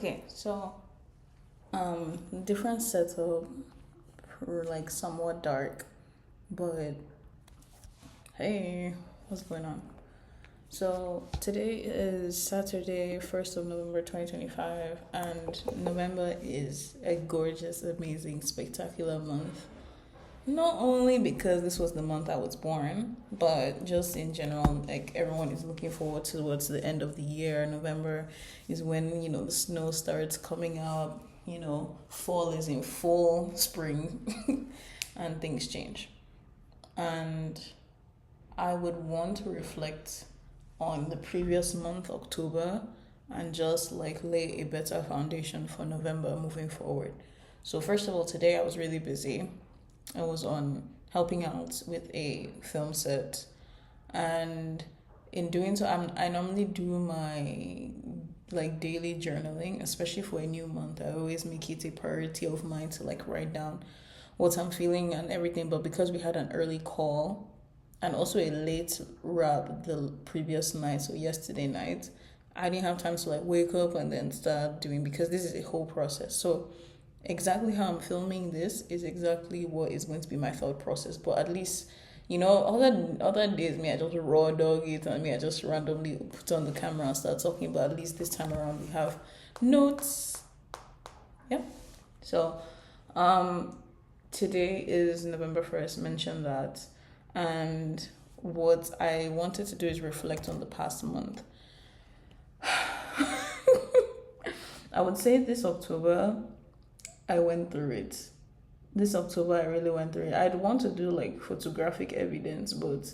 Okay, so different setup, like somewhat dark, but hey, what's going on? So today is Saturday, 1st of November 2025, and November is a gorgeous, amazing, spectacular month. Not only because this was the month I was born, but just in general, like everyone is looking forward towards the end of the year. November is when, the snow starts coming up, fall is in full spring and things change. And I would want to reflect on the previous month, October, and just like lay a better foundation for November moving forward. So, first of all, today I was really busy. I was on helping out with a film set, and in doing so, I normally do my like daily journaling, especially for a new month. I always make it a priority of mine to like write down what I'm feeling and everything. But because we had an early call and also a late wrap the previous night, so yesterday night, I didn't have time to like wake up and then start doing, because this is a whole process. So exactly how I'm filming this is exactly what is going to be my thought process. But at least, other days me I just raw dog it, and me I just randomly put on the camera and start talking. But at least this time around we have notes. Yep. So um today is November 1st, mentioned that. And what I wanted to do is reflect on the past month. I would say this October I went through it. This October, I really went through it. I'd want to do like photographic evidence, but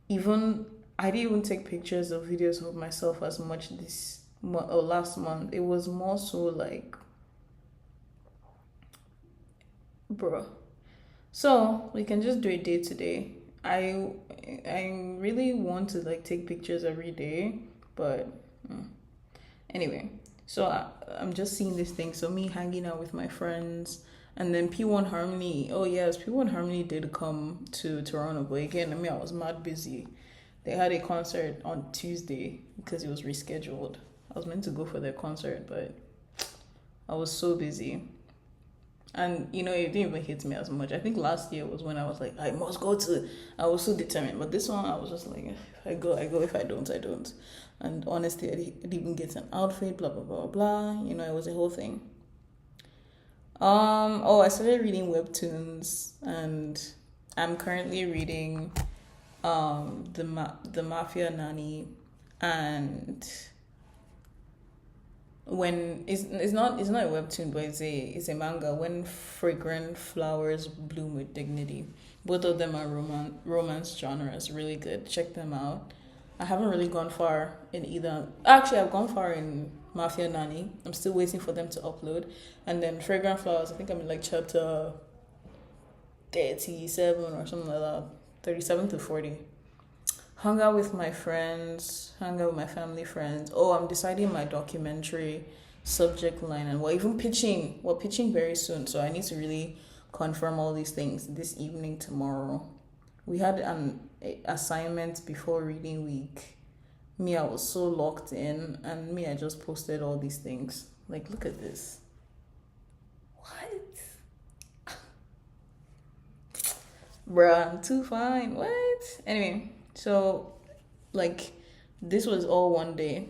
even I didn't even take pictures or videos of myself as much this or last month. It was more so like, bro. So we can just do it day to day. I I really want to like take pictures every day, but anyway. So I'm just seeing this thing. So me hanging out with my friends, and then P1 Harmony. Oh yes, P1 Harmony did come to Toronto, but again, I was mad busy. They had a concert on Tuesday because it was rescheduled. I was meant to go for their concert, but I was so busy. And it didn't even hit me as much. I think last year was when I was like, I must go to. I was so determined. But this one, I was just like, if I go, I go. If I don't, I don't. And honestly, I didn't even get an outfit. Blah blah blah blah. It was a whole thing. Oh, I started reading webtoons, and I'm currently reading the Mafia Nanny, and when it's not a webtoon, but it's a manga. When fragrant flowers bloom with dignity. Both of them are romance genres. Really good. Check them out. I haven't really gone far in either. Actually, I've gone far in Mafia Nani. I'm still waiting for them to upload. And then Fragrant Flowers, I think I'm in like chapter 37 or something like that. 37 to 40. Hung out with my friends, hung out with my family friends. Oh, I'm deciding my documentary subject line, and we're pitching very soon. So I need to really confirm all these things this evening tomorrow. We had an assignment before reading week. Me, I was so locked in, and me, I just posted all these things. Like, look at this. What? Bruh, I'm too fine. What? Anyway, so like this was all one day.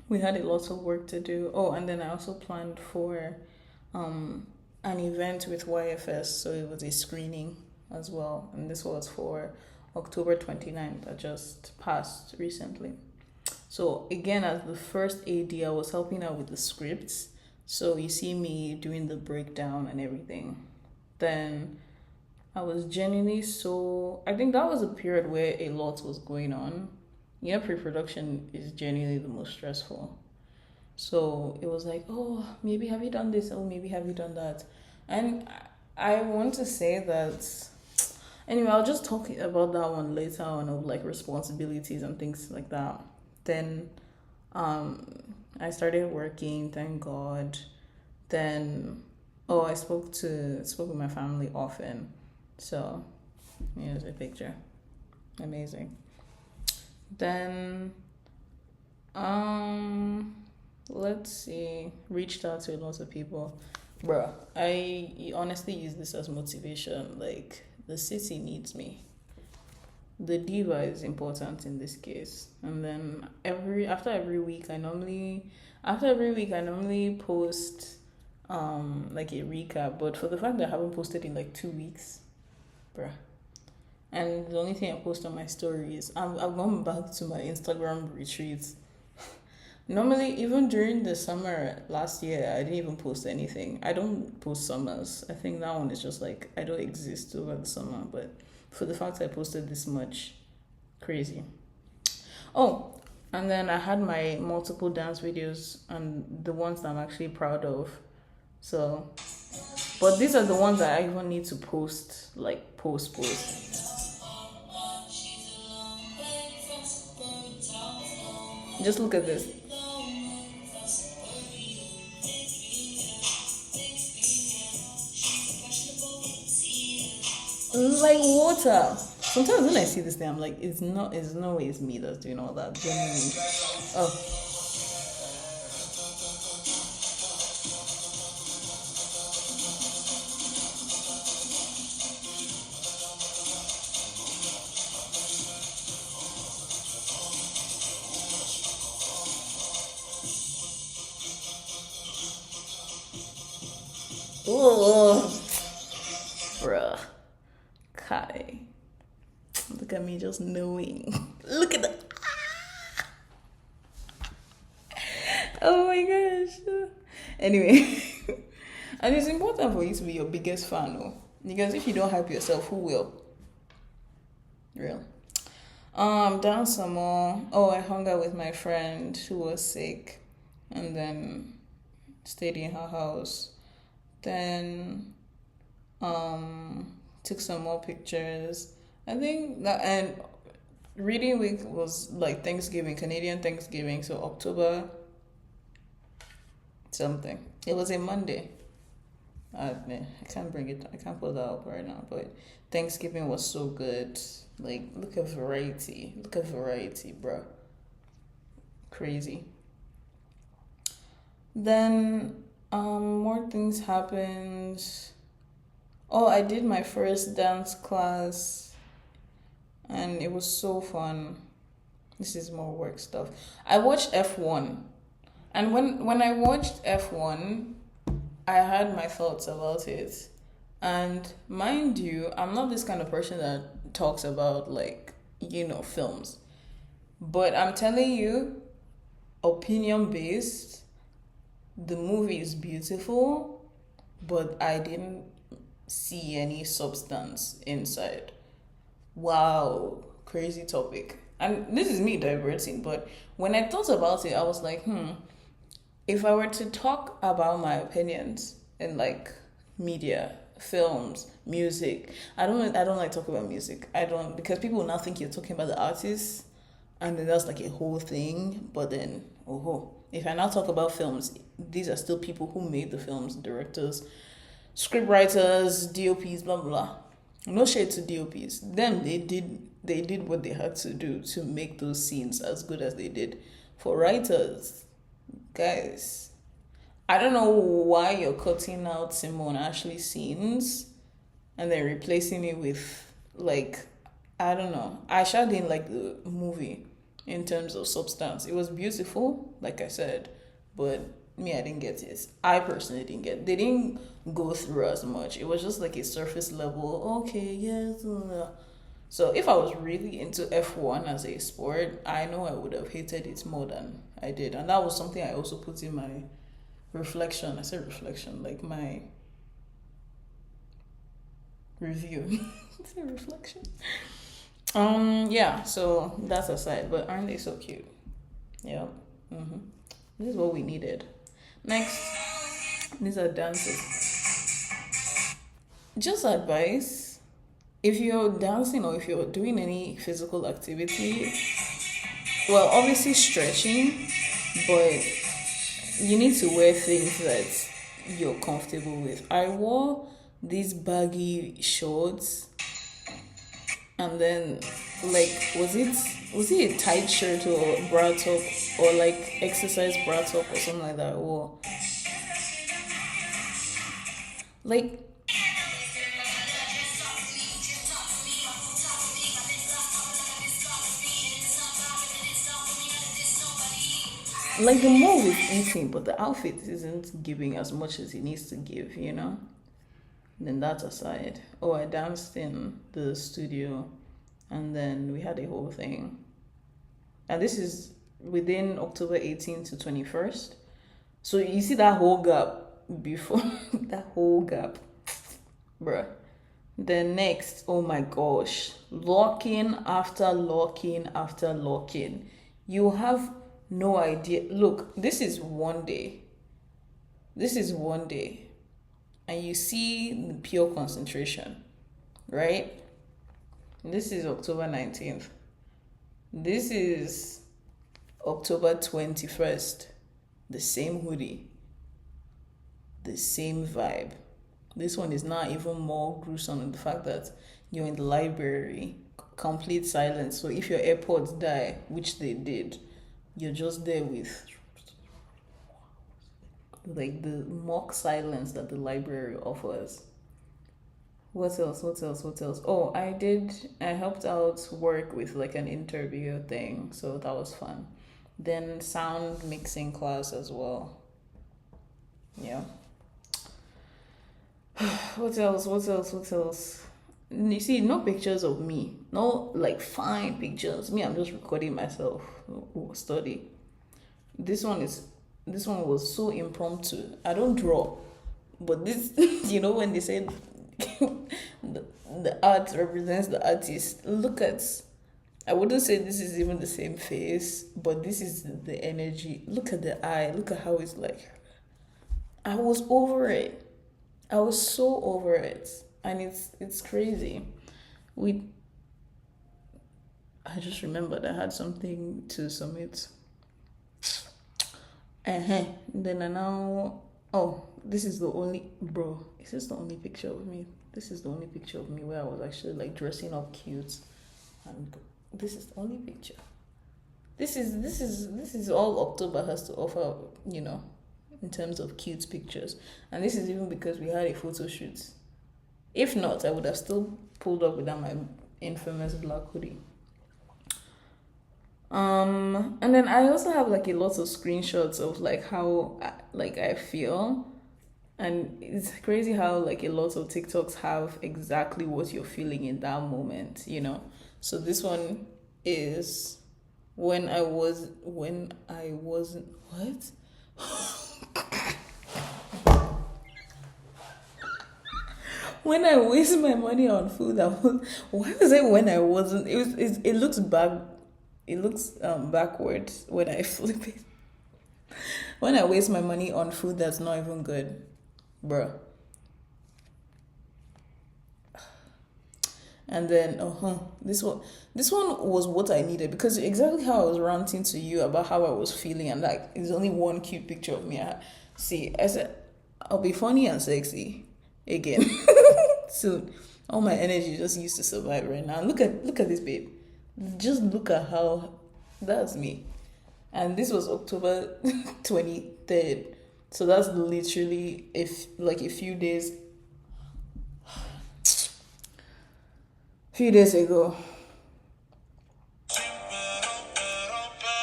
We had a lot of work to do. Oh, and then I also planned for an event with YFS, so it was a screening as well. And this was for October 29th that just passed recently. So again, as the first AD, I was helping out with the scripts. So you see me doing the breakdown and everything. Then I was genuinely so. I think that was a period where a lot was going on. Pre-production is genuinely the most stressful. So it was like, oh, maybe have you done this? Oh, maybe have you done that? And I want to say that. Anyway, I'll just talk about that one later on, of like responsibilities and things like that. Then, I started working. Thank God. Then, oh, I spoke with my family often. So here's a picture. Amazing. Then, um, let's see. Reached out to a lot of people. Bruh, I honestly use this as motivation. Like, the city needs me. The diva is important in this case. And then after every week I normally post like a recap. But for the fact that I haven't posted in like 2 weeks, bruh. And the only thing I post on my story is I've gone back to my Instagram retreats. Normally, even during the summer last year, I didn't even post anything. I don't post summers. I think that one is just like I don't exist over the summer. But for the fact I posted this much, crazy. Oh, and then I had my multiple dance videos and the ones that I'm actually proud of. So, but these are the ones that I even need to post, like post. Just look at this. Like water. Sometimes when I see this thing, I'm like, it's no way it's me that's doing all that. Genuinely. Oh. Oh, bruh. Kai. Look at me just knowing. Look at that. Oh my gosh. Anyway. And it's important for you to be your biggest fan, though. Because if you don't hype yourself, who will? Real. Down some more. Oh, I hung out with my friend who was sick and then stayed in her house. Then took some more pictures. I think that, and reading week was like Thanksgiving, Canadian Thanksgiving, so October something. It was a Monday. I can't pull that up right now, but Thanksgiving was so good. Like, look at variety, bro. Crazy. Then more things happened. Oh, I did my first dance class and it was so fun. This is more work stuff. I watched F1. And when I watched F1, I had my thoughts about it. And mind you, I'm not this kind of person that talks about like, films. But I'm telling you, opinion based, the movie is beautiful, but I didn't see any substance inside. Wow, crazy topic. And this is me diverting, but when I thought about it, I was like, if I were to talk about my opinions in like media, films, music, I don't like talking about music. I don't, because people will now think you're talking about the artists, and then that's like a whole thing. But then, if I now talk about films, these are still people who made the films, directors, script writers, DOPs, blah blah blah. No shade to DOPs. Them, they did what they had to do to make those scenes as good as they did. For writers, guys, I don't know why you're cutting out Simone Ashley scenes and then replacing it with like, I don't know. I sure didn't like the movie in terms of substance. It was beautiful, like I said, but me, I didn't get it. I personally didn't get it. They didn't go through as much. It was just like a surface level, okay, yes. So if I was really into F1 as a sport, I know I would have hated it more than I did. And that was something I also put in my reflection. I said reflection, like my review. It's a reflection. Yeah, so that's aside, but aren't they so cute? Yeah. This is what we needed. Next, these are dances. Just advice, if you're dancing or if you're doing any physical activity, well, obviously stretching, but you need to wear things that you're comfortable with. I wore these baggy shorts and then like was it a tight shirt or bra top or like exercise bra top or something like that, or like the move is eating, but the outfit isn't giving as much as it needs to give. Then that aside, oh, I danced in the studio, and then we had a whole thing. And this is within October 18th to 21st. So you see that whole gap before that whole gap, bruh. Then next, oh my gosh, locking after locking after locking. You have no idea. Look, this is one day. This is one day. And you see the pure concentration, right? This is October 19th. This is October 21st. The same hoodie. The same vibe. This one is not even more gruesome in the fact that you're in the library, complete silence. So if your AirPods die, which they did, you're just there with like the mock silence that the library offers. What else? What else? What else? Oh, I helped out work with like an interview thing, so that was fun. Then sound mixing class as well. Yeah. What else? What else? What else? You see, no pictures of me. No, like, fine pictures. Me, I'm just recording myself. Study. This one was so impromptu. I don't draw. But this, when they say the art represents the artist, look at, I wouldn't say this is even the same face, but this is the energy. Look at the eye. Look at how it's like. I was over it. I was so over it, and it's crazy. I just remembered I had something to submit. Then I now. Oh, this is the only bro. Is this the only picture of me? This is the only picture of me where I was actually like dressing up cute, and this is the only picture. This is all October has to offer. In terms of cute pictures. And this is even because we had a photo shoot. If not, I would have still pulled up without my infamous black hoodie. And then I also have like a lot of screenshots of like how like I feel. And it's crazy how like a lot of TikToks have exactly what you're feeling in that moment. So this one is when I wasn't what? When I waste my money on food, why was it when I wasn't? It looks back. It looks backwards when I flip it. When I waste my money on food that's not even good, bruh. And then this one was what I needed, because exactly how I was ranting to you about how I was feeling, and like it's only one cute picture of me. I said I'll be funny and sexy again soon. All my energy just used to survive right now. Look at this babe. Just look at how that's me. And this was October 23rd. So that's literally a few days ago.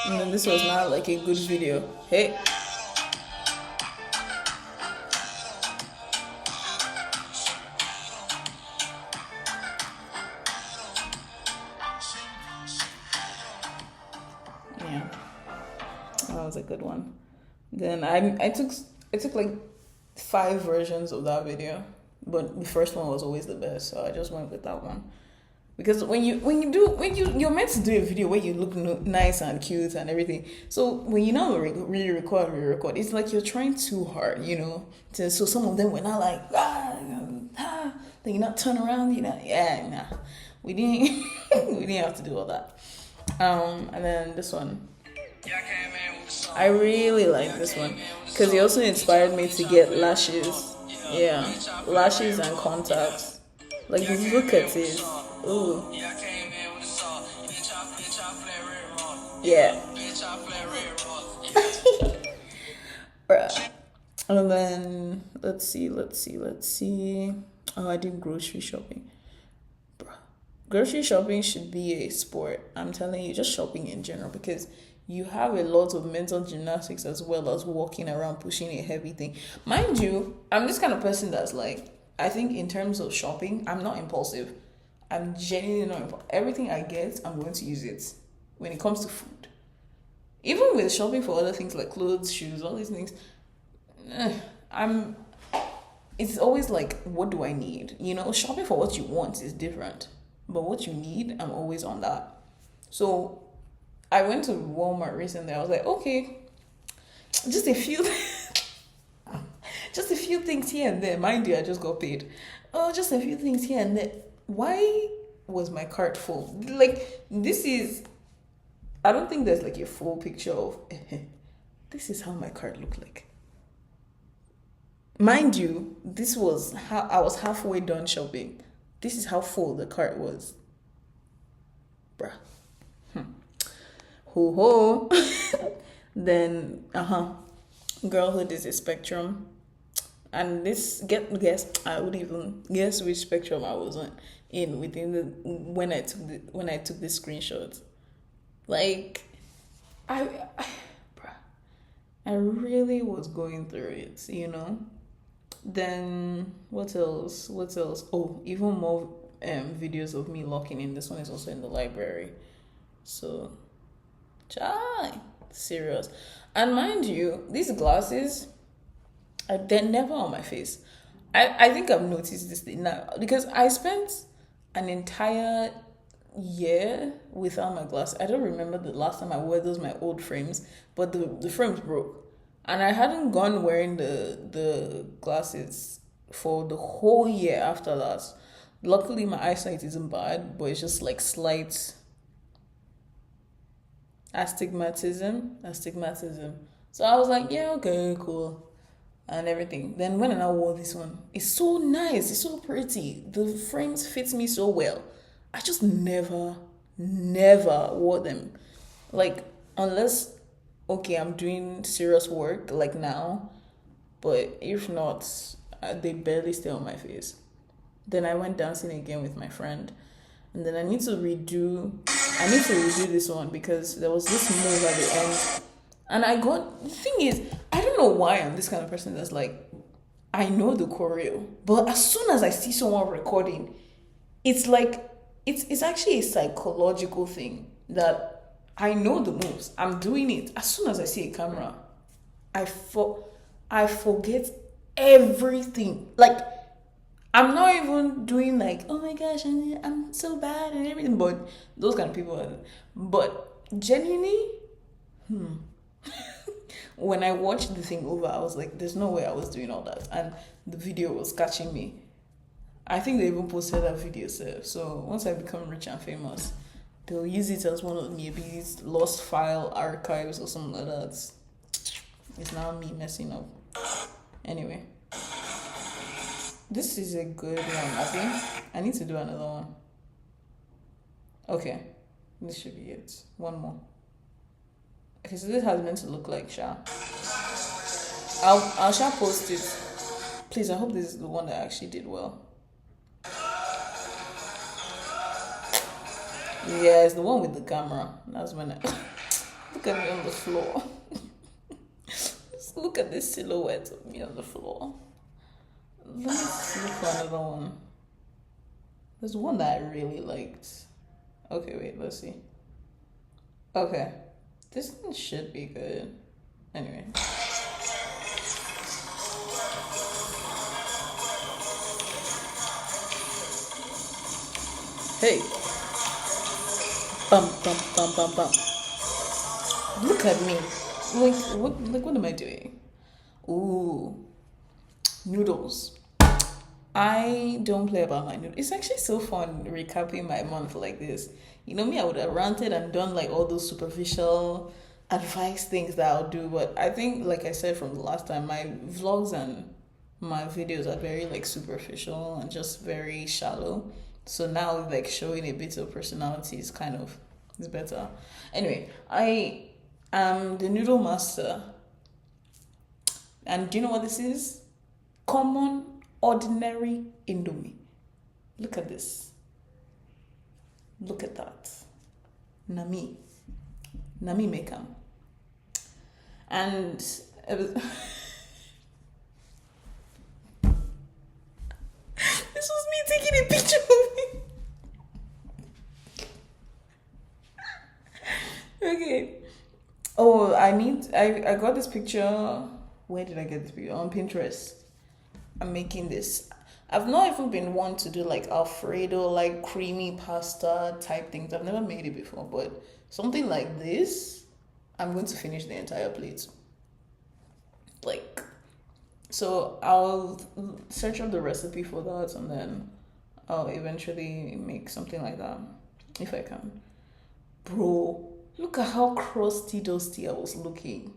And then this was not like a good video. Hey. Yeah. That was a good one. Then I took like 5 versions of that video, but the first one was always the best, so I just went with that one. Because when you're meant to do a video where you look nice and cute and everything, so when you now really record, it's like you're trying too hard, so some of them were not like then you not turn around, we didn't have to do all that. And then this one, I really like this one because it also inspired me to get lashes. Yeah, lashes and contacts. Like, look at it. Ooh. Yeah. Bruh. And then let's see. Oh, I did grocery shopping. Bruh. Grocery shopping should be a sport. I'm telling you, just shopping in general, because you have a lot of mental gymnastics as well as walking around pushing a heavy thing. Mind you, I'm this kind of person that's like, I think in terms of shopping, I'm not impulsive. I'm genuinely not impulsive. Everything I get, I'm going to use it. When it comes to food, even with shopping for other things like clothes, shoes, all these things, I'm. It's always like, what do I need? Shopping for what you want is different, but what you need, I'm always on that. So I went to Walmart recently. I was like, okay, just a few, just a few things here and there. Mind you, I just got paid. Oh, just a few things here and there. Why was my cart full? Like, this is. I don't think there's like a full picture of. This is how my cart looked like. Mind you, this was how I was halfway done shopping. This is how full the cart was, bruh. Ho ho. Then girlhood is a spectrum, and this guess I would even guess which spectrum I was on in within the when I took the screenshot. Like, I, I bruh, I really was going through it. Then what else? What else? Oh, even more videos of me locking in. This one is also in the library. So, chai, serious. And mind you, these glasses, they're never on my face. I think I've noticed this thing now because I spent an entire year without my glasses. I don't remember the last time I wore those my old frames, but the frames broke. And I hadn't gone wearing the glasses for the whole year after that. Luckily, my eyesight isn't bad, but it's just like slight astigmatism. So I was like, yeah, okay, cool, and everything. Then when I wore this one, it's so nice, it's so pretty. The frames fits me so well. I just never wore them, like unless okay, I'm doing serious work like now, but if not, they barely stay on my face. Then I went dancing again with my friend, and then I need to redo this one because there was this move at the end, and the thing is, I don't know why I'm this kind of person that's like, I know the choreo, but as soon as I see someone recording, it's like, it's actually a psychological thing that I know the moves. I'm doing it. As soon as I see a camera, I for I forget everything. Like, I'm not even doing like, oh my gosh, I'm so bad and everything. But those kind of people are. But genuinely, when I watched the thing over, I was like, there's no way I was doing all that. And the video was catching me. I think they even posted that video, so once I become rich and famous, they'll use it as one of maybe these lost file archives or something like that. It's now me messing up. Anyway, this is a good one. I think I need to do another one. Okay, this should be it. One more. Okay, so this has meant to look like Sha. I'll Sha post it. Please, I hope this is the one that actually did well. Yeah, it's the one with the camera. That's when I look at me on the floor. Just look at this silhouette of me on the floor. Let's look for another one. There's one that I really liked. Okay, wait, let's see. Okay. This one should be good. Anyway. Hey. Bum bum bum bum bum. Look at me. What am I doing? Ooh. Noodles. I don't play about my noodles. It's actually so fun recapping my month like this. Me, I would have ranted and done like all those superficial advice things that I'll do, but I think, like I said from the last time, my vlogs and my videos are very like superficial and just very shallow. So now, like, showing a bit of personality is kind of It's better. Anyway, I am the noodle master. And do you know what this is? Common, ordinary Indomie. Look at this. Look at that. Nami. Nami Mekam. And it was this was me taking a picture of me. Okay. Oh, I got this picture. Where did I get this picture? On Pinterest. I'm making this. I've not even been one to do like Alfredo, like creamy pasta type things. I've never made it before, but something like this, I'm going to finish the entire plate. Like, so I'll search up the recipe for that and then I'll eventually make something like that if I can. Bro, look at how crusty dusty I was looking.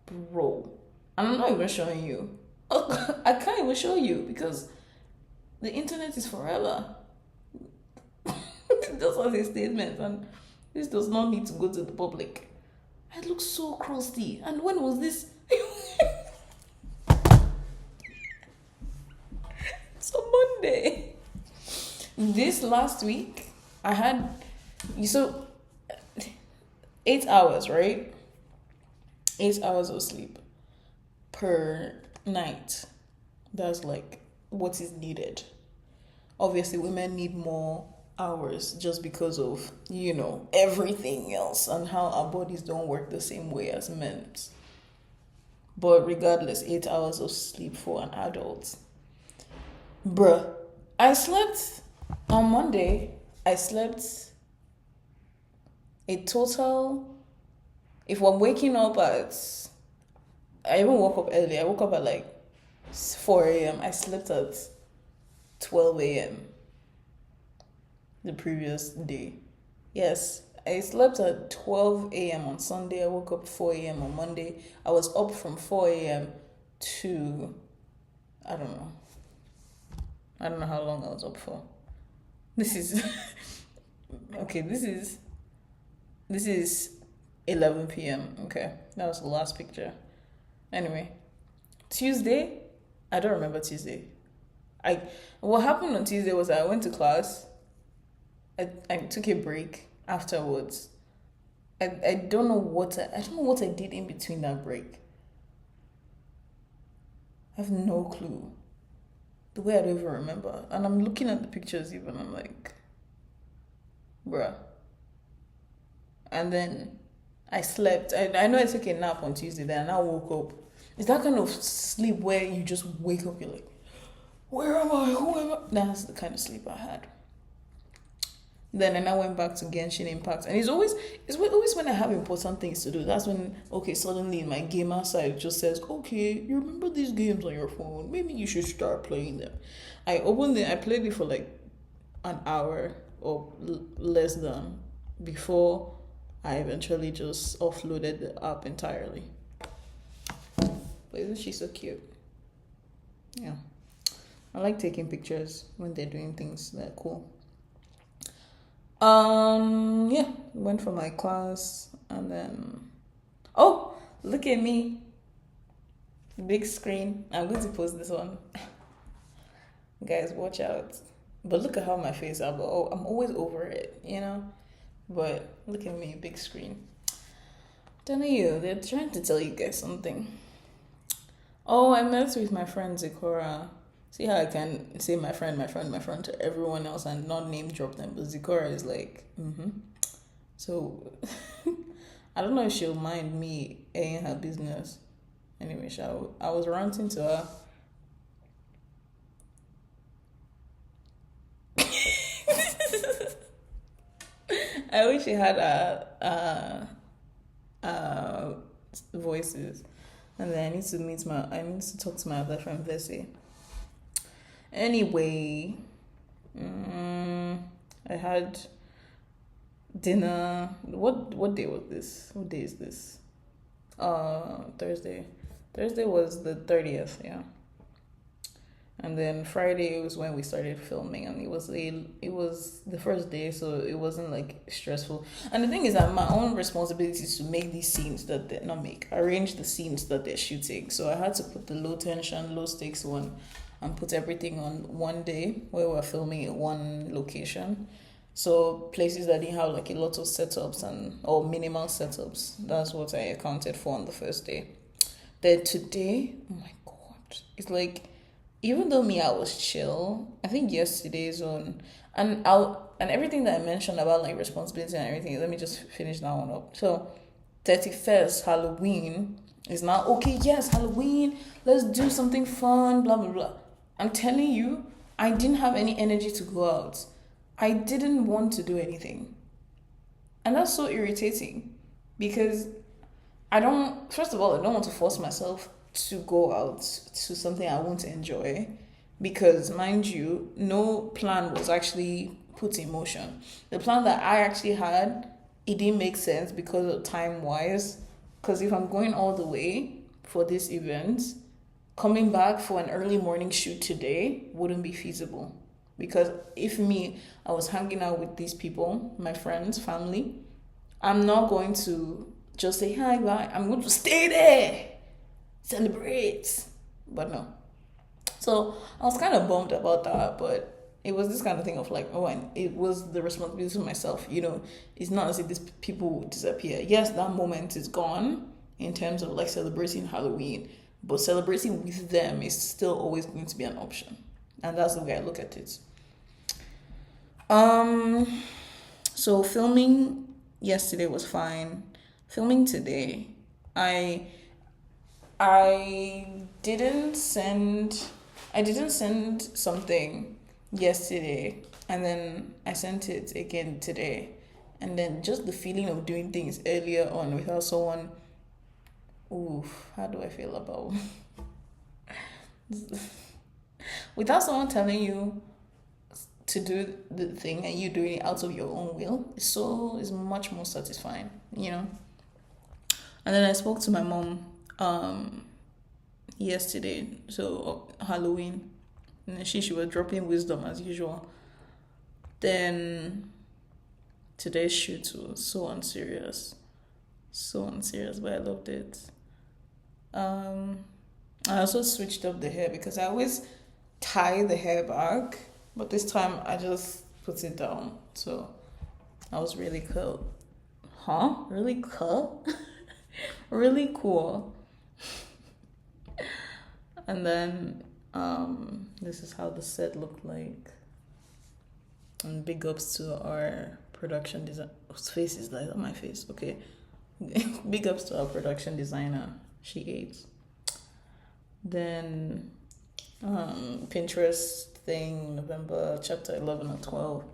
Bro. I'm not even showing you. I can't even show you because the internet is forever. That's what his statement, and this does not need to go to the public. I look so crusty. And when was this? It's a Monday. This last week, I had 8 hours, right? 8 hours of sleep per night. That's like what is needed. Obviously, women need more hours just because of, everything else and how our bodies don't work the same way as men's. But regardless, 8 hours of sleep for an adult. Bruh, I slept on Monday. I slept a total. If I'm waking up I even woke up early. I woke up at like 4 a.m. I slept at 12 a.m. the previous day. Yes, I slept at 12 a.m. on Sunday. I woke up 4 a.m. on Monday. I was up from 4 a.m. to, I don't know. I don't know how long I was up for. This is, okay, this is 11 p.m. Okay, that was the last picture. Anyway, Tuesday, I don't remember Tuesday. What happened on Tuesday was I went to class. I took a break afterwards. I don't know what I did in between that break. I have no clue. The way I don't even remember. And I'm looking at the pictures even, I'm like, bruh. And then I slept. I know I took a nap on Tuesday, then I woke up. It's that kind of sleep where you just wake up, you're like, where am I? Who am I? That's the kind of sleep I had. Then I went back to Genshin Impact. And it's always when I have important things to do. That's when, suddenly my gamer side just says, okay, you remember these games on your phone? Maybe you should start playing them. I played it for like an hour or less than before I eventually just offloaded the app entirely. But isn't she so cute? Yeah. I like taking pictures when they're doing things that are cool. Yeah, went for my class and then look at me. Big screen. I'm going to post this one. Guys, watch out. But look at how my face I'm always over it, But look at me, big screen. Don't know they're trying to tell you guys something. Oh, I met with my friend Zikora. See how I can say my friend to everyone else and not name drop them, but Zikora is like, So, I don't know if she'll mind me airing her business. Anyway, I was ranting to her. I wish she had voices. And then I need to talk to my other friend, Vessi. Anyway, I had dinner. What day was this? What day is this? Thursday. Thursday was the 30th, yeah. And then Friday was when we started filming, and it was the first day, so it wasn't like stressful. And the thing is that my own responsibility is to make these scenes that they not make arrange the scenes that they're shooting. So I had to put the low tension, low stakes one, and put everything on one day where we're filming at one location. So places that didn't have like a lot of setups and or minimal setups. That's what I accounted for on the first day. Then today, oh my god, it's like even though me I was chill, I think yesterday's on and everything that I mentioned about like responsibility and everything. Let me just finish that one up. So 31st Halloween is now okay. Yes, Halloween. Let's do something fun. Blah blah blah. I'm telling you, I didn't have any energy to go out. I didn't want to do anything, and that's so irritating because I don't, first of all, I don't want to force myself to go out to something I won't enjoy because, mind you, no plan was actually put in motion. The plan that I actually had, it didn't make sense because of time wise. Because if I'm going all the way for this event, coming back for an early morning shoot today wouldn't be feasible. Because if me, I was hanging out with these people, my friends, family, I'm not going to just say hi, bye. I'm going to stay there, celebrate. But no. So I was kind of bummed about that, but it was this kind of thing of like, oh, and it was the responsibility of myself. It's not as if these people would disappear. Yes, that moment is gone in terms of like celebrating Halloween, but celebrating with them is still always going to be an option. And that's the way I look at it. So filming yesterday was fine. Filming today, I I didn't send I didn't send something yesterday, and then I sent it again today. And then just the feeling of doing things earlier on without someone, oof, how do I feel about without someone telling you to do the thing and you doing it out of your own will, is much more satisfying. And then I spoke to my mom yesterday, so Halloween, and then she was dropping wisdom as usual. Then today's shoot was so unserious, but I loved it. Um, I also switched up the hair because I always tie the hair back, but this time I just put it down. So I was really cool. Huh? Really cool? Really cool. And then this is how the set looked like. And big ups to our production design. Whose face is that? On my face. Okay. Big ups to our production designer. She ate. Then Pinterest thing, November chapter 11 or 12.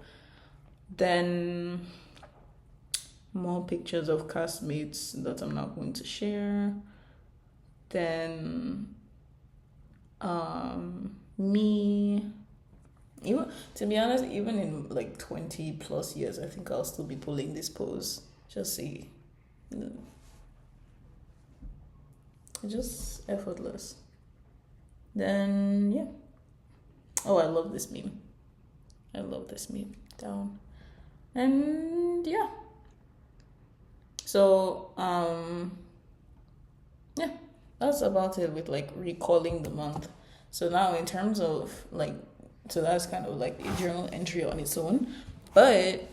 Then more pictures of castmates that I'm not going to share. Then me, even to be honest, even in like 20 plus years, I think I'll still be pulling this pose. Just see, just effortless. Then yeah. Oh, I love this meme. Down. And yeah. So yeah, that's about it with like recalling the month. So now in terms of like, so that's kind of like a journal entry on its own. But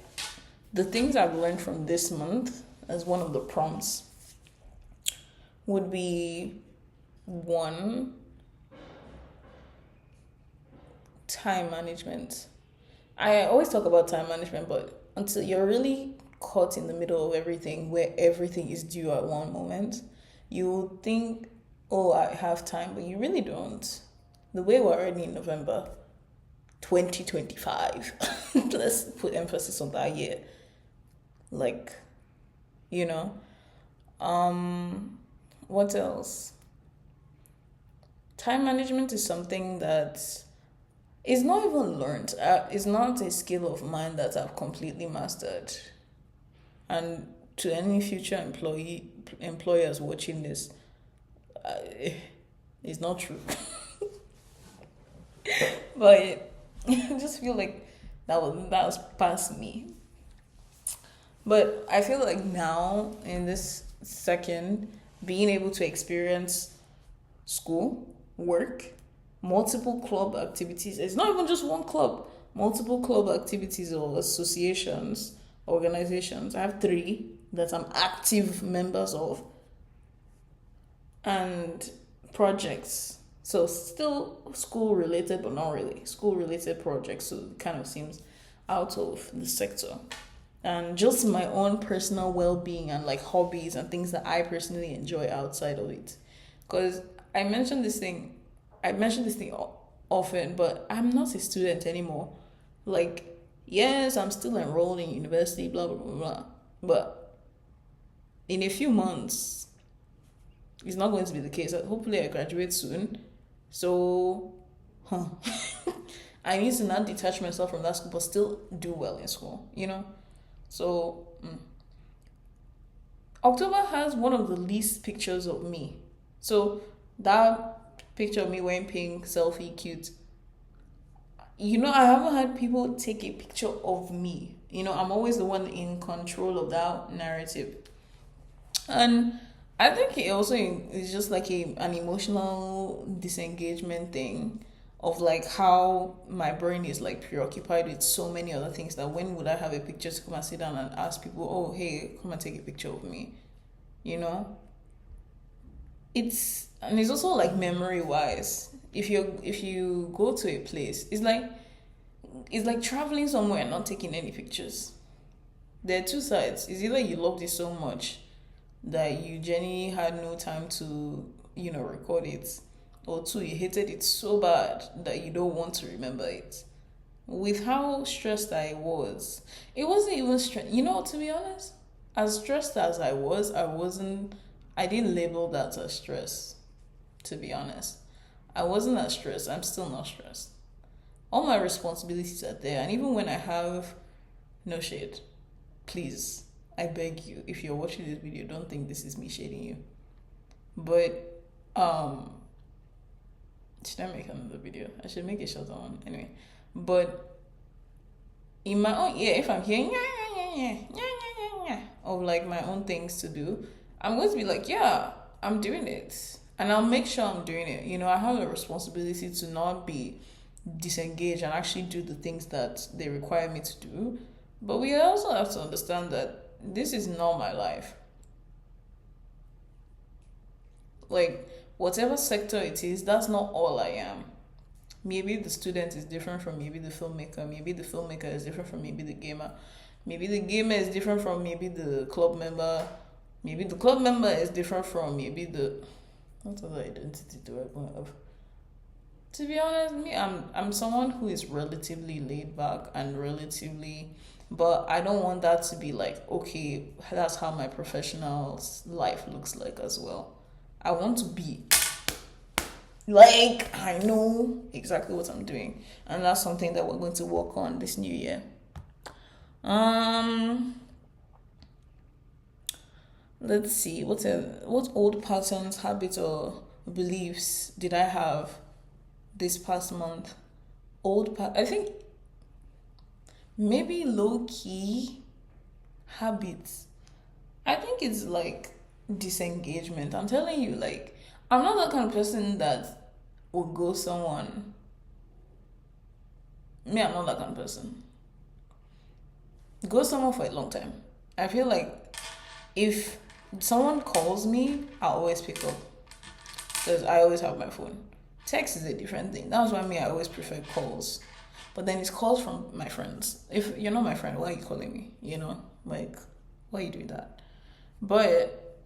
the things I've learned from this month as one of the prompts would be one, time management. I always talk about time management, but until you're really caught in the middle of everything where everything is due at one moment, you think, oh, I have time, but you really don't. The way we're already in November 2025, let's put emphasis on that year. Like, you know, what else? Time management is something that is not even learned. It's not a skill of mine that I've completely mastered. And to any future employers watching this, it's not true. But I just feel like that was past me. But I feel like now in this second, being able to experience school, work, multiple club activities. It's not even just one club, multiple club activities or associations, organizations. I have three that I'm active members of, and projects. So still school related, but not really. School related projects, so it kind of seems out of the sector. And just my own personal well being and like hobbies and things that I personally enjoy outside of it. Because I mentioned this thing, I mentioned this thing often, but I'm not a student anymore. Like, yes, I'm still enrolled in university, blah, blah, blah, blah. But in a few months, it's not going to be the case. Hopefully, I graduate soon. So, huh. I need to not detach myself from that school, but still do well in school, you know? So, October has one of the least pictures of me. So, that picture of me wearing pink, selfie, cute. I haven't had people take a picture of me. I'm always the one in control of that narrative. And I think it also is just like an emotional disengagement thing of like how my brain is like preoccupied with so many other things that when would I have a picture to come and sit down and ask people, oh, hey, come and take a picture of me? You know? It's also like memory wise. If you go to a place, it's like traveling somewhere and not taking any pictures. There are two sides. It's either you loved it so much that you genuinely had no time to, record it. Or two, you hated it so bad that you don't want to remember it. With how stressed I was, it wasn't even stress. To be honest, as stressed as I didn't label that as stress, to be honest. I wasn't as stressed. I'm still not stressed. All my responsibilities are there. And even when I have no shade, please, I beg you, if you're watching this video, don't think this is me shading you. But should I make another video? I should make a shorter one anyway. But in my own, yeah, if I'm hearing of like my own things to do, I'm going to be like, yeah, I'm doing it. And I'll make sure I'm doing it. I have a responsibility to not be disengaged and actually do the things that they require me to do. But we also have to understand that this is not my life. Like, whatever sector it is, that's not all I am. Maybe the student is different from maybe the filmmaker. Maybe the filmmaker is different from maybe the gamer. Maybe the gamer is different from maybe the club member. Maybe the club member is different from maybe the... What other identity do I have? To be honest, I'm someone who is relatively laid back and relatively, but I don't want that to be like, okay, that's how my professional life looks like as well. I want to be like, I know exactly what I'm doing, and that's something that we're going to work on this new year. Let's see, what old patterns, habits, or beliefs did I have this past month? I think maybe low key habits. I think it's like disengagement. I'm telling you, like, I'm not that kind of person that will go someone. Me, I'm not that kind of person. Go someone for a long time. I feel like if someone calls me, I'll always pick up because I always have my phone. Text is a different thing. That's why I always prefer calls. But then it's calls from my friends. If you're not my friend, why are you calling me? Like, why are you doing that? But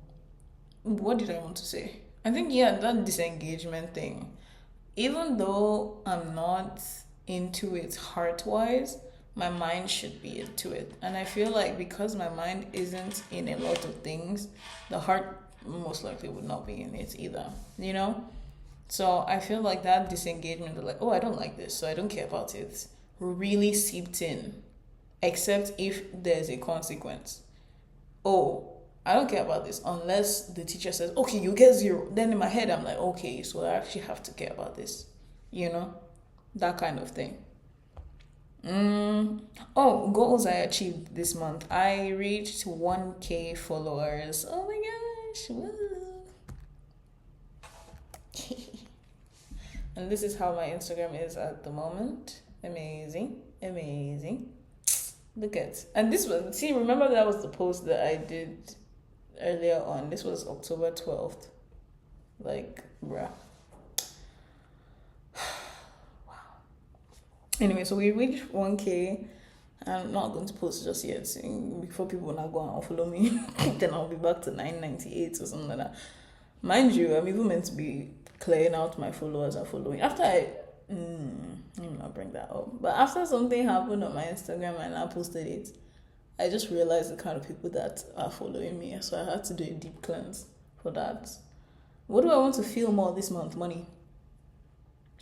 what did I want to say? I think, yeah, that disengagement thing. Even though I'm not into it heart wise, my mind should be into it. And I feel like because my mind isn't in a lot of things, the heart most likely would not be in it either, So I feel like that disengagement, like, oh, I don't like this, so I don't care about it, really seeped in, except if there's a consequence. Oh, I don't care about this unless the teacher says, okay, you get 0. Then in my head, I'm like, okay, so I actually have to care about this, you know? that kind of thing. Oh, goals I achieved this month. I reached 1K followers. Oh my gosh. Woo. And this is how my Instagram is at the moment. Amazing. Amazing. Look at. And this was, see, remember that was the post that I did earlier on. This was October 12th. Like, bruh. Anyway, so we reached 1K. I'm not going to post just yet. Before people now go and unfollow me, then I'll be back to 998 or something like that. Mind you, I'm even meant to be clearing out my followers and following. After let me not bring that up. But after something happened on my Instagram and I posted it, I just realized the kind of people that are following me. So I had to do a deep cleanse for that. What do I want to feel more this month? Money.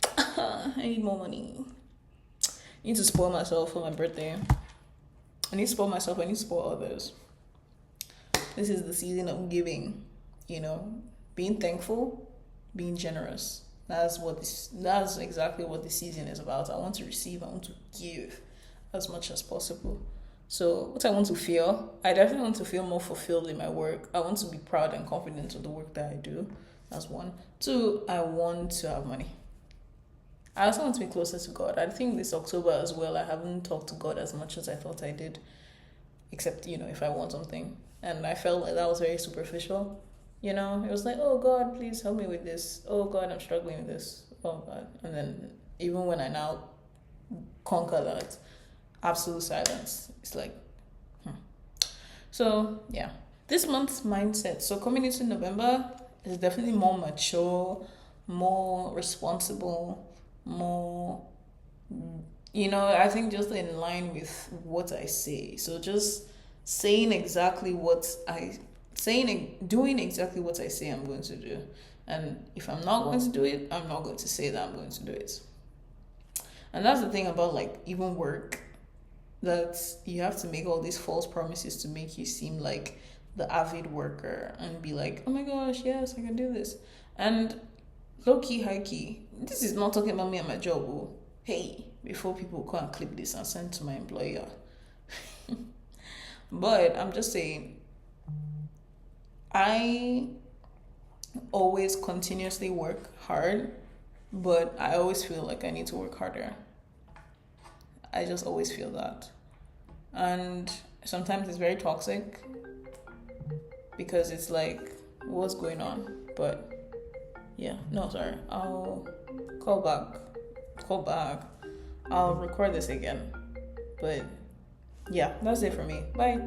I need more money. I need to spoil myself for my birthday. I need to spoil myself. I need to spoil others. This is the season of giving. Being thankful, being generous. That's exactly what this season is about. I want to receive. I want to give as much as possible. So what I want to feel, I definitely want to feel more fulfilled in my work. I want to be proud and confident of the work that I do. That's one. Two, I want to have money. I also want to be closer to God. I think this October as well, I haven't talked to God as much as I thought I did. Except, if I want something. And I felt like that was very superficial. It was like, oh God, please help me with this. Oh God, I'm struggling with this. Oh God. And then even when I now conquer that, absolute silence. It's like, So, yeah. This month's mindset. So coming into November is definitely more mature, more responsible, more, I think just in line with what I say. So just doing exactly what I say I'm going to do. And if I'm not going to do it, I'm not going to say that I'm going to do it. And that's the thing about even work, that you have to make all these false promises to make you seem like the avid worker and be like, oh my gosh, yes, I can do this. And low-key, high-key, this is not talking about me and my job. Oh, hey, before people come and clip this and send to my employer. But I'm just saying, I always continuously work hard, but I always feel like I need to work harder. I just always feel that. And sometimes it's very toxic because it's like, what's going on? But yeah, no, sorry. I'll call back. I'll record this again. But yeah, that's it for me. Bye.